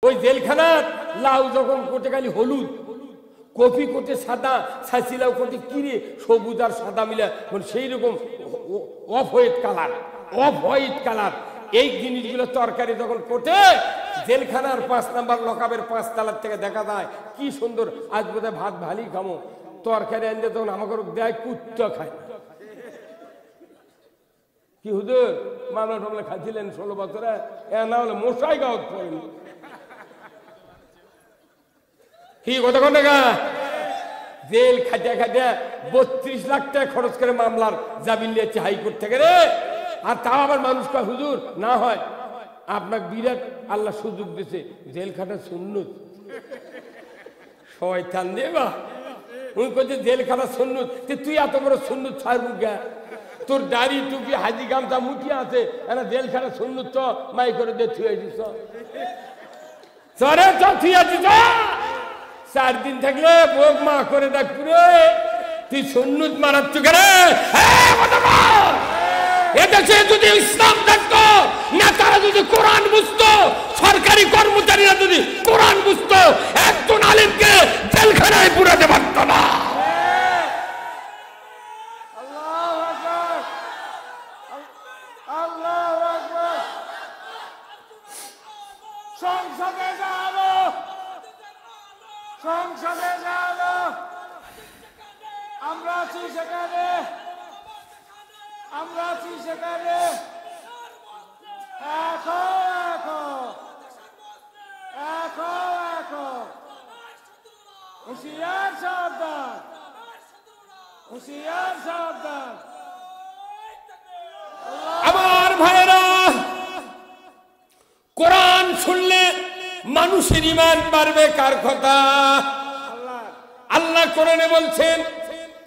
ওই জেলখানার লাউ যখন কোটে খালি হলুদ, কপি কোটে সাদা, ছাঁচিলাও কোটে কিরে সবুজ আর সাদা মিলা, মানে সেই রকম off white colour, off white colour. এই জিনিসগুলো তরকারি যখন কোটে জেলখানার 5 নাম্বার লকাবের 5 তলার থেকে দেখা যায় কি সুন্দর। আজ বোধহয় ভাত ভালোই খামো, তরকারি আনতে তখন আমাকে দেয় কুত্তা খায়। কি হুজুর মামলা টামলা খাচ্ছিলেন 16 বছরে, না হলে মশাই গাওত পড়েনি কি কতক্ষণ টাকা জেল খাটিয়া খাটিয়া 32 লাখ টাকা খরচ করে মামলার জামিন নিয়েছে হাইকোর্ট থেকে রে। আর তাও আবার মানুষ কয় হুজুর না হয় আপনাকে বিরাট আল্লাহ সুযোগ দিয়েছে, জেল খাটা সুন্নত। শয়তান দেবা উনি কইছে জেল খাটা সুন্নত, তুই এত বড় সুন্নত ছাড়বু গা? তোর দাড়ি টুপি হাজি গামছা মুঠিয়ে আছে, এনা জেল খাটা সুন্নত তো মাই করে দিয়ে থুয়ে দিস। চরে চ থুয়ে দিস, 4 দিন থাকলে বোক মা করে দেখ পুরে তুই সুন্নত মারাচ্ছ কেন? এদেশে যদি ইসলাম থাকতো, নেতারা যদি কোরআন বুঝতো, সরকারি কর্মচারীরা যদি কোরআন বুঝতো, একজন আলেমকে জেলখানায় পুরাতে পারত না। সংসদে যাবো, সংসদে যাবো, আমরা আছি সেখানে, আমরা আছি সেখানে। হুঁশিয়ার সাবধান, হুঁশিয়ার সাবধান। আমার ভাইরা, কোরআন শুনলে মানুষের ঈমান বাড়বে। কার কথা? আল্লাহ কোরআনে বলছেন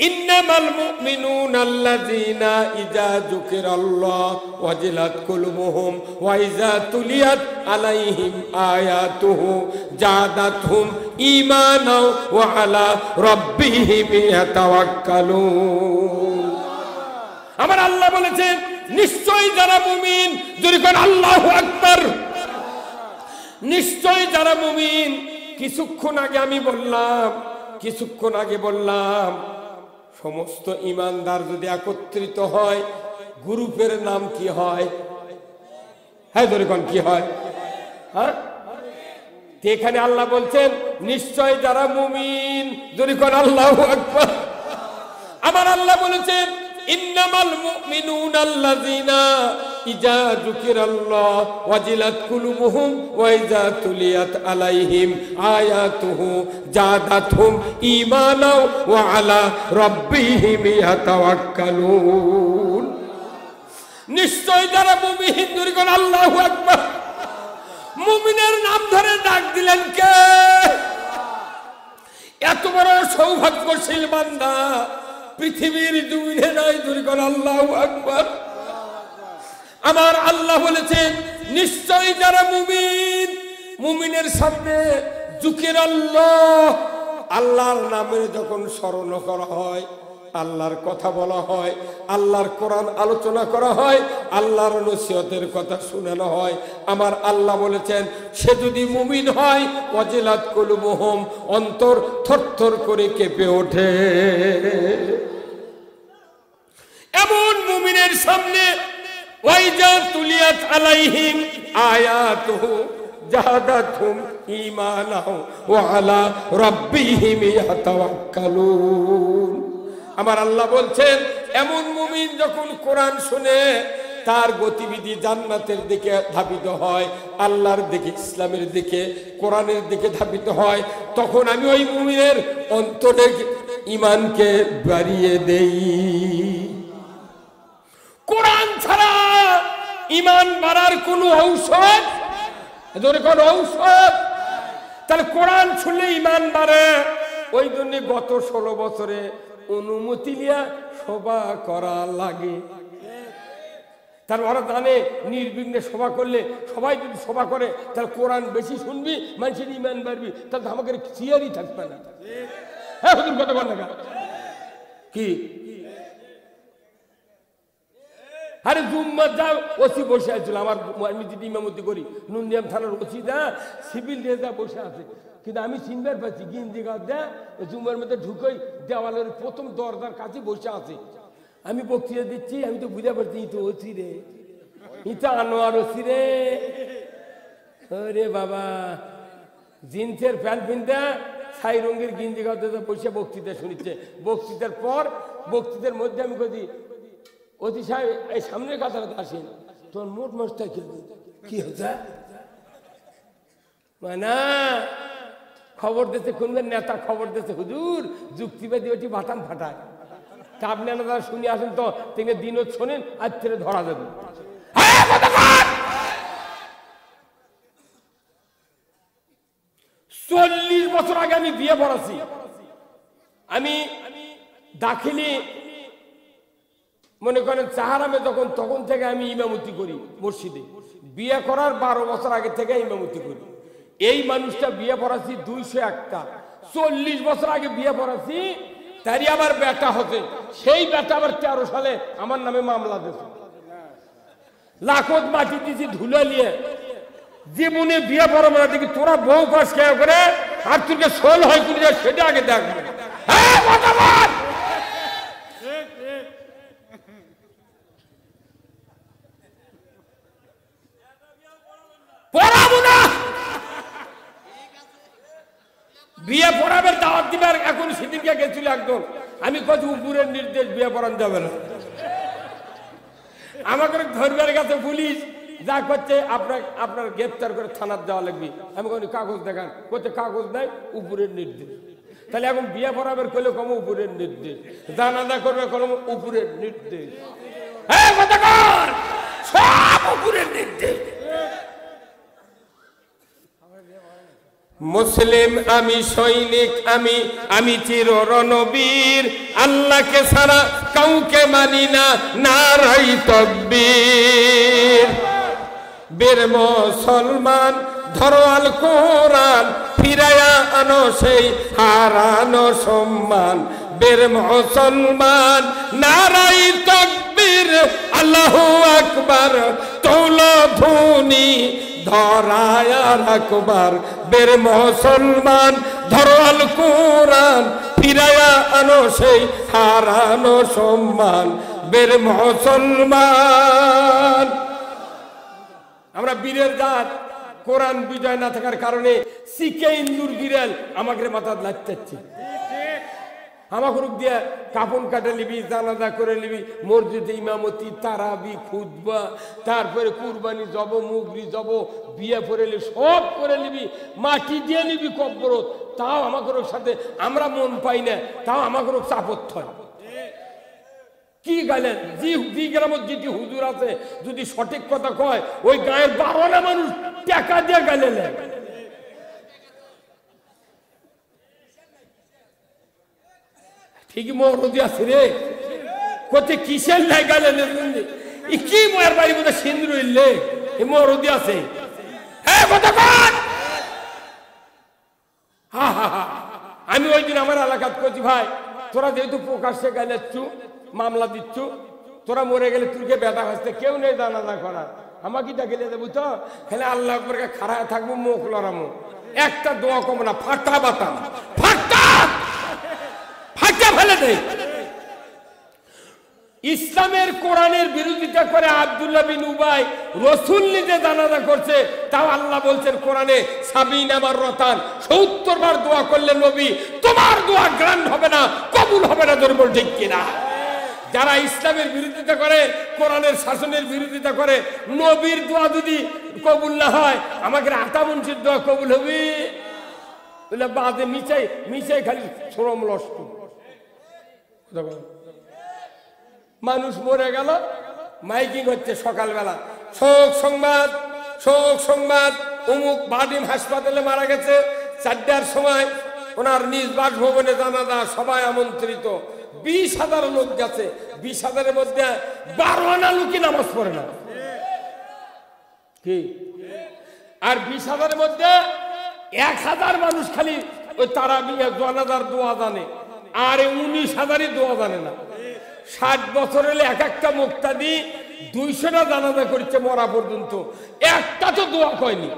ইন্নামাল মুমিনুনা আল্লাযীনা ইযা যুকিরাল্লাহ ওয়াজিলাত কুলুবুহুম ওয়া ইযা তুলিয়াত আলাইহিম আয়াতুহু জাদাতহুম ঈমানাও ওয়া আলা রাব্বিহিম ইয়াতাওয়াক্কালুন। আমার আল্লাহ বলেছেন নিশ্চয়ই যারা মুমিন, যদি কোন আল্লাহু আকবার, নিশ্চয়ই যারা মুমিন। কিছুক্ষণ আগে বললাম সমস্ত ইমানদার যদি একত্রিত হয় গ্রুপের নাম কি হয়? হ্যাঁ ধরে কোন কি হয়? হ্যাঁ, এখানে আল্লাহ বলছেন নিশ্চয় যারা মুমিন, যদি কোন আল্লাহু আকবার। আমার আল্লাহ বলেছেন ইন্নামাল মুমিনুনা আল্লাযীনা ইযা যুকিরাল্লাহ ওয়াজিলাত কুলুবুহুম ওয়া ইযা তুলিয়াত আলাইহিম আয়াতুহু জাদাতহুম ঈমানাও ওয়া আলা রাব্বিহিম ইয়াতাওয়াক্কালুন। নিশ্চয় যারা মুমিন, যদি কোন আল্লাহু আকবার। মুমিনের নাম ধরে ডাক দিলেন কে? এত বড় সৌভাগ্যশীল বান্দা পৃথিবীর জমিনে নাই, যদি কোন আল্লাহু আকবার। আমার আল্লাহ বলেছেন নিশ্চয়ই যারা মুমিন, মুমিনের সামনে যুকিরাল্লাহ, আল্লাহর নামে যখন স্মরণ করা হয়, আল্লাহর কথা বলা হয়, আল্লাহর কোরআন আলোচনা করা হয়, আল্লাহর নসিহতের কথা শোনানো হয়, আমার আল্লাহ বলেছেন সে যদি মুমিন হয় ওয়াজিলাত কুলুবুহুম, অন্তর থরথর করে কেঁপে ওঠে। এমন মুমিনের সামনে ওয়াইজা তুলিয়াত আলাইহিম আয়াতুহু জাদাতহুম ঈমানাও ওয়া আলা রাব্বিহিম ইয়াতাওয়াক্কালুন। আমার আল্লাহ বলছেন এমন মুমিন যখন কোরআন শুনে তার গতিবিধি জান্নাতের দিকে ধাবিত হয়, আল্লাহর দিকে, ইসলামের দিকে, কোরআনের দিকে ধাবিত হয়, তখন আমি ওই মুমিনের অন্তরে ঈমানকে বাড়িয়ে দেই। কোরআন ছাড়া ঈমান বাড়ার কোন ঔষধ, ঔষধ তাহলে কোরআন শুনলে ঈমান বাড়ে। ওই জন্য গত 16 বছরে অনুমতি লিয়া সভা করা লাগে। তার ওরা জানে নির্বিঘ্নে সভা করলে, সবাই যদি সভা করে তাহলে কোরআন বেশি শুনবি, মানুষের ঈমান বাড়বি, তাহলে আমাকে চেয়ারই থাকবে না। হ্যাঁ হুজুর কত বল না কি আরে জুম্মার যা ওসি বসে আছিল আমার, আমি যদি ইমামতি করি নুনদিয়াম থানার ওসি দা সিভিল দিয়ে যা বসে আছে, কিন্তু আমি চিনবার পাচ্ছি গিঞ্জি গাছ দেয়া জুম্মার মধ্যে ঢুকোই দেওয়ালের প্রথম দরজার কাছে বসে আছে। আমি বক্তৃতা দিচ্ছি, আমি তো বুঝতে পারছি ই তো ওসি রে, ই তো আনোয়ার ওসি রে। আরে বাবা, জিন্সের প্যান্ট পিনতে ছাই রঙের গিঞ্জি গাছ বসে বক্তৃতা শুনিচ্ছে। বক্তৃতার পর বক্তৃতার মধ্যে আমি কদি অতি সাহেব এই সামনের কাতারাতে আসেন, তোর মোট মাসটা কি হচ্ছে মানে খবর দিতে কোন নেতা খবর দিতে হুজুর যুক্তিবাদী ওটি বাটাম ফাটায়, তা আপনি যারা শুনে আসেন তো তিনি দিনও শোনেন আজ থেকে ধরা দেবেন। 40 বছর আগে আমি বিয়ে পড়াছি। আমি দাখিলি মনে করেন চাহারামে তখন থেকে আমি ইমামতি করি মসজিদে। বিয়ে করার 12 বছর আগে থেকে ইমামতি করি। এই মানুষটা বিয়ে পড়াছি 201টা, 40 বছর আগে বিয়ে পড়াছি, তারই আবার বেটা হতে, সেই বেটা আবার 13 সালে আমার নামে মামলা দিয়েছে, লাখত মাটি দিয়েছি ধুলে নিয়ে। জীবনে বিয়ে পড়াবো না, দেখি তোরা বউ পাস খেয়ে করে আর তোকে সোল হয় কিনা সেটা আগে দেখবে। পড়াবো না, বিয়ে পড়াবে দাওয়াত দিবার। এখন সেদিনকে গেছিল একদম, আমি কত উপরের নির্দেশ বিয়ে পড়ানো যাবে না। আমাকে ধরবার কাছে পুলিশ যা করছে আপনার গ্রেপ্তার করে থানার যাওয়া লাগবে। আমি কোনো কাগজ দেখান, করছে কাগজ নাই, উপরের নির্দেশ। তাহলে এখন বিয়ে পড়াবার করলে কম উপরের নির্দেশ, জানাজা করবে কলম উপরের নির্দেশ, সব উপরের নির্দেশ। মুসলিম আমি, সৈনিক আমি চির রণবীর, আল্লাহকে ছাড়া কাউকে মানি না, নারাই তাকবীর। বীর মুসলমান ধরো আল কোরআন, ফিরায়া আনো সেই হারানো সম্মান। বীর মুসলমান নারাই তাকবীর, আল্লাহু আকবার, তোলো ধ্বনি ধরায় রাখবার। বীর মুসলমান ধরো আল কোরআন, ফিরায়া আনো সেই হারানো সম্মান। বীর মুসলমান আমরা বীরের জাত। কোরআন বিজয় না থাকার কারণে শিখে ইন্দুর বিড়াল আমাকে মাথা লাগতেছে। আমাকে দিয়ে কাপন কাটে নিবি, জানাজা করে নিবি, মসজিদে ইমামতি, তারাবি, খুতবা, তারপরে কুরবানি জব, মুগরি জব, বিয়ে পড়ে নিবি, সব করে নিবি, মাটি দিয়ে নিবি কব্বরত, তাও আমাকে সাথে আমরা মন পাই না, তাও আমাকে চাপত হয়। কি গাইলেন যে গ্রামের যেটি হুজুর আছে যদি সঠিক কথা কয়, ওই গায়ের 12টা মানুষ টাকা দিয়ে গাইলেন। ঠিকই মরদি আছে রে, কোথায় কিসের লাই গাইলেন? কি ময়ের বাড়ি বোধ সিন্দুর হইলে এই মরদি আছে। আমি ওই দিন আমার এলাকাত করছি, ভাই তোরা যেহেতু প্রকাশ্যে গাইলেছ, মামলা দিচ্ছ, তোরা মরে গেলে তুইকে বেটা হাসতে কেউ নেই জানাজা করার, আমাকে ডাকিলে দেবো তো খেলে আল্লাহ আকবরকে খাড়ায় থাকবো, মুখ লড়ামো, একটা দোয়া কম না, ফাটা বাতাম ফাটা ফাটা ফেলে দেয়। ইসলামের কোরআনের বিরোধিতা করে আব্দুল্লাহ বিন উবাই রাসূল নিজে জানাজা করছে, তাও আল্লাহ বলছেন কোরআনে 70 বার রতান, 70 বার দোয়া করলে নবী তোমার দোয়া গ্রান্ট হবে না, কবুল হবে না। দুর্বল ঠিক কিনা? যারা ইসলামের বিরোধিতা করে, কোরআনের শাসনের বিরোধিতা করে, নবীর দোয়া যদি কবুল না হয়, আমাকে আতা মুন্সির দোয়া কবুল হবে? বাদে মিচাই খালি শ্রম লস্ক। মানুষ মরে গেল, মাইকিং হচ্ছে সকালবেলা, শোক সংবাদ, শোক সংবাদ, অমুক বাডিম হাসপাতালে মারা গেছে, 4টার সময় ওনার নিজ বাসভবনে জানাজা, সবাই আমন্ত্রিত, 20,000 লোক গেছে। 20,000-এর মধ্যে 12 আনা লোকই নামাজ পড়ে না, কি? আর 20,000-এর মধ্যে 1,000 মানুষ খালি ওই তারাবি জানাজার দোয়া জানে, আর 19,000-ই দোয়া জানে না। 60 বছর হলে এক একটা মুক্তাদি 200টা জানাজা করেছে মরা পর্যন্ত, একটা তো দোয়া কয়নি।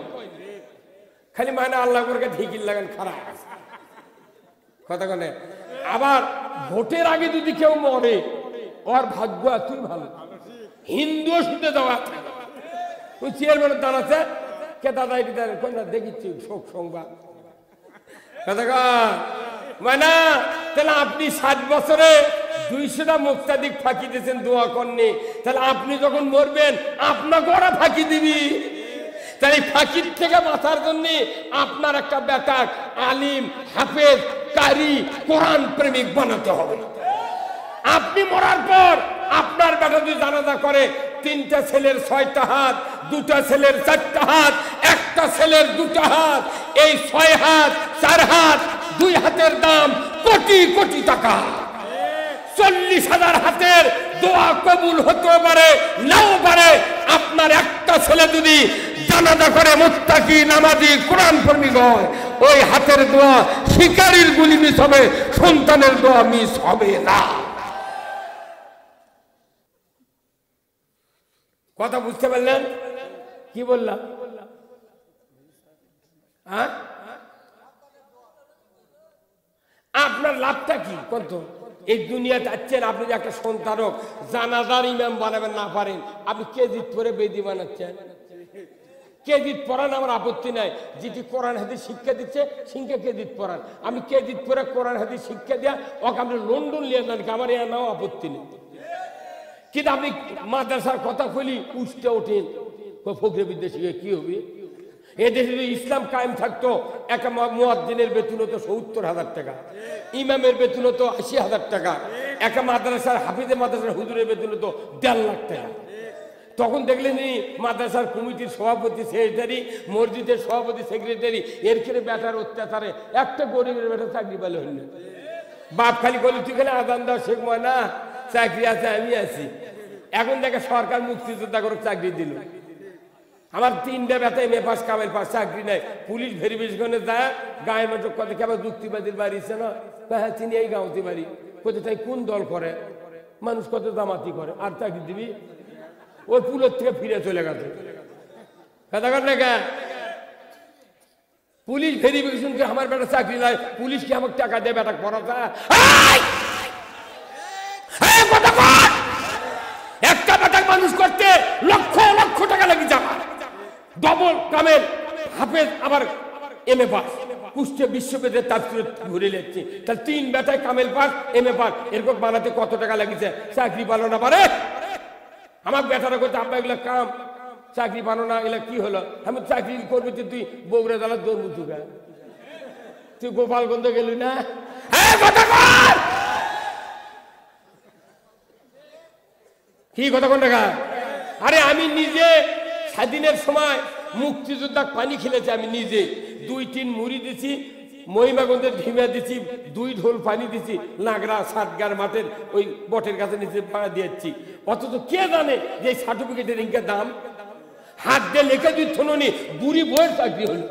খালি মানে আল্লাহ করে ঠিকই লাগান খারাপ কথা কনে। আবার ভোটের আগে যদি কেউ মরে ওর ভাগ্য এতই ভালো, হিন্দু শুনতে দেওয়া ওই চেয়ারম্যানের দাঁড়াচ্ছে কে দাদা এটি দেখিচ্ছি শোক সংবাদ কথা মানে। তাহলে আপনি 60 বছরে 200টা মুক্তাদিক ফাঁকি দিয়েছেন, দোয়া করেননি, তাহলে আপনি যখন মরবেন আপনাকে ওরা ফাঁকি দিবি। তাই ফাঁকির থেকে বাঁচার জন্য আপনার একটা বেটা আলিম, হাফেজ, কারি, কোরআন প্রেমিক বানাতে হবে। আপনি মরার পর আপনার বেটা যদি জানাজা করে 3টা ছেলের 6টা হাত, 2টা ছেলের 4টা হাত, একটা ছেলের 2টা হাত, এই 6 হাত 4 হাত 2 হাতের দাম কোটি কোটি টাকা। 40,000 হাতের দোয়া কবুল হতে পারে নাও পারে। আপনার একটা ছেলে যদি জানাজা করে মুত্তাকি, নামাজি, কোরআন প্রেমিক হয়, ওই হাতের দোয়া শিকারীর গুলি মিস হবে, সন্তানের দোয়া মিস হবে না। কথা বুঝতে পারলেন? কি বললাম? হ্যাঁ, আপনার লাভটা কি? কত এই দুনিয়াতে আছেন, আপনি যে একটা সন্তানক জানাজার ইমাম বানাবেন না পারেন, আপনি কেজিত পরে বেদি বানাচ্ছেন। কেজিত পড়ান আমার আপত্তি নাই, যেটি কোরআন হাদিস শিক্ষা দিচ্ছে সিংকে কেজিত পড়ান। আমি কেজিত পরে কোরআন হাদিস শিক্ষা দেয়া ওকে আপনি লন্ডন নিয়ে যান, আমার এ নাও আপত্তি নেই। কিন্তু আপনি মাদ্রাসার কথা বলি উঠতে ওঠেন ফকরে বিদ্বেষী কি হবে? এদেশে যদি ইসলাম কায়েম থাকতো, একটা মুয়াজ্জিনের বেতন হতো 70,000 টাকা, ইমামের বেতন হতো 80,000 টাকা, একটা মাদ্রাসার হাফিজে মাদ্রাসার হুজুরের বেতন হতো 1.5 লাখ টাকা। তখন দেখলেন মাদ্রাসার কমিটির সভাপতি, সেক্রেটারি, মসজিদের সভাপতি, সেক্রেটারি, এর খেলে বেটার অত্যাচারে একটা গরিবের বেটা চাকরি পেলে হইল না। বাপ খালি বলি তুই খালি আদান দাও শেখ ময়না, চাকরি আছে আমি আছি। এখন দেখে সরকার মুক্তিযোদ্ধা করে চাকরি দিল। আমার 3টা বেটা এম এ পাস, কামেল পাস, চাকরি নাই। পুলিশ ভেরিফিকেশনে যায়, গায়ে মতো কত কেমন যুক্তিবাদীর বাড়ি আছে না, হ্যাঁ চিনি এই গাঁওতে বাড়ি, কোথায় তাই কোন দল করে, মানুষ কত জামাতি করে, আর চাকরি দিবি? ওই পুলের থেকে ফিরে চলে গেছে। পুলিশ ভেরিফিকেশন কে আমার বেটা চাকরি নাই, পুলিশ কি আমাকে টাকা দেয় বেটা পড়াতে? একটা বেটা মানুষ করতে লক্ষ লক্ষ টাকা লাগে যাবে, ডবল কামেল হাফেজ, আবার এম এ পাস, কুষ্টিয়া বিশ্ববিদ্যালয়ের তাফসীর ঘুরে লেখছে। তাহলে 3 বেটায় কামেল পাস, এম এ পাস, এরকম বানাতে কত টাকা লাগিছে? চাকরি পালো না পারে আমার বেটারা করতে, আপনার এগুলো কাম, চাকরি পানো না, এগুলো কি হলো? আমি চাকরি করবি তুই বগুড়া জেলার দৌড় চুকা, তুই গোপালগঞ্জ গেলি না? কি কথা কোন টাকা? আরে আমি নিজে স্বাধীনের সময় মুক্তিযোদ্ধা পানি খেলেছি, আমি নিজে 2-3 মুড়ি দিছি, মহিমাগঞ্জের ঢিমা দিছি, 2 ঢোল পানি দিছি, নাগরা সাতগার মাঠের ওই বটের কাছে নিচে পাড়া দিয়েছি। অথচ কে জানে যে সার্টিফিকেটের ইনকা দাম? হাত দিয়ে লেখে দিচ্ছ নি, বুড়ি বইয়ের চাকরি হল।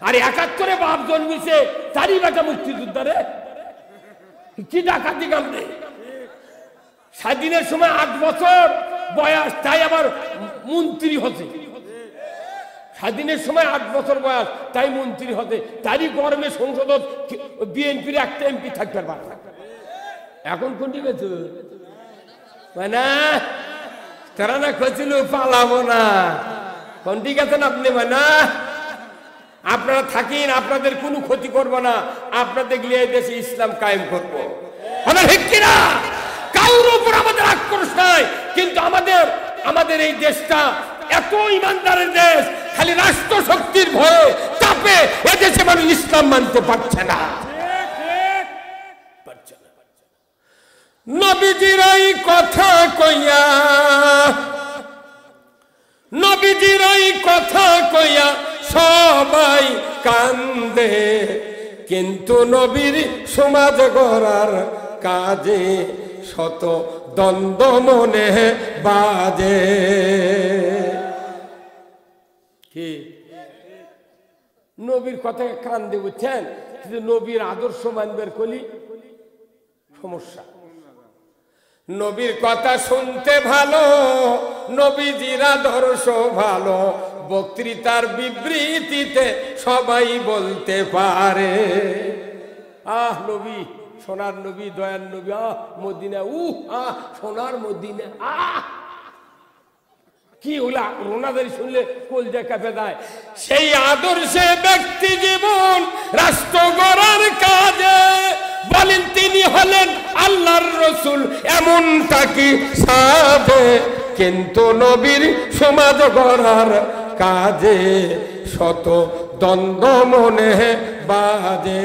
আর 71-এ বাপ জন্মিছে, তারই বেটা মুক্তিযোদ্ধারে কি ডাকাতি কাম নেই। স্বাধীনের সময় 8 বছর বয়স, তাই আবার মন্ত্রী হতে। স্বাধীনের সময় 8 বছর বয়স, তাই মন্ত্রী হতে। তারই গরমে সংসদ বিএনপির একটা এমপি থাকতে পারে। এখন কোনটি গেছে মানে তারা না খেয়েছিল পালাবো না, কোনটি গেছেন আপনি? মানে আপনারা থাকেন, আপনাদের কোনো ক্ষতি করবো না, আপনাদের গিয়ে এই দেশে ইসলাম কায়েম করবো। আমার ঠিক কিনা? কারোর উপর আমাদের আক্রোশ নাই, কিন্তু আমাদের এই দেশটা এত ইমানদারের দেশ, খালি রাষ্ট্র শক্তির ভয়ে চাপে এদেশে মানুষ ইসলাম মানতে পারছে না। নবীজির এই কথা কইয়া, নবীজির এই কথা কইয়া সবাই কান্দে, কিন্তু নবীর সমাজ গড়ার কাজে শত দ্বন্দ্ব মনে বাজে। কি নবীর কথাকে কান্দে, বুঝছেন? কিন্তু নবীর আদর্শ মানবের কলি সমস্যা। নবীর কথা শুনতে ভালো, নবীজির আদর্শ ভালো, বক্তৃতার বিবৃতিতে সবাই বলতে পারে। আহ নবী, সোনার নবী, দয়ার নবী, আহ মদিনা, সোনার মদিনা, কি ওলা রোনাদারি শুনলে কলজা কাঁপে যায়। সেই আদর্শে ব্যক্তি জীবন রাষ্ট্র গড়ার কাজে বলেন তিনি হলেন আল্লাহর রসুল, এমনটা কি সাধে, কিন্তু নবীর সমাজ গড়ার কাজে শত দ্বন্দ্ব মনে বাজে।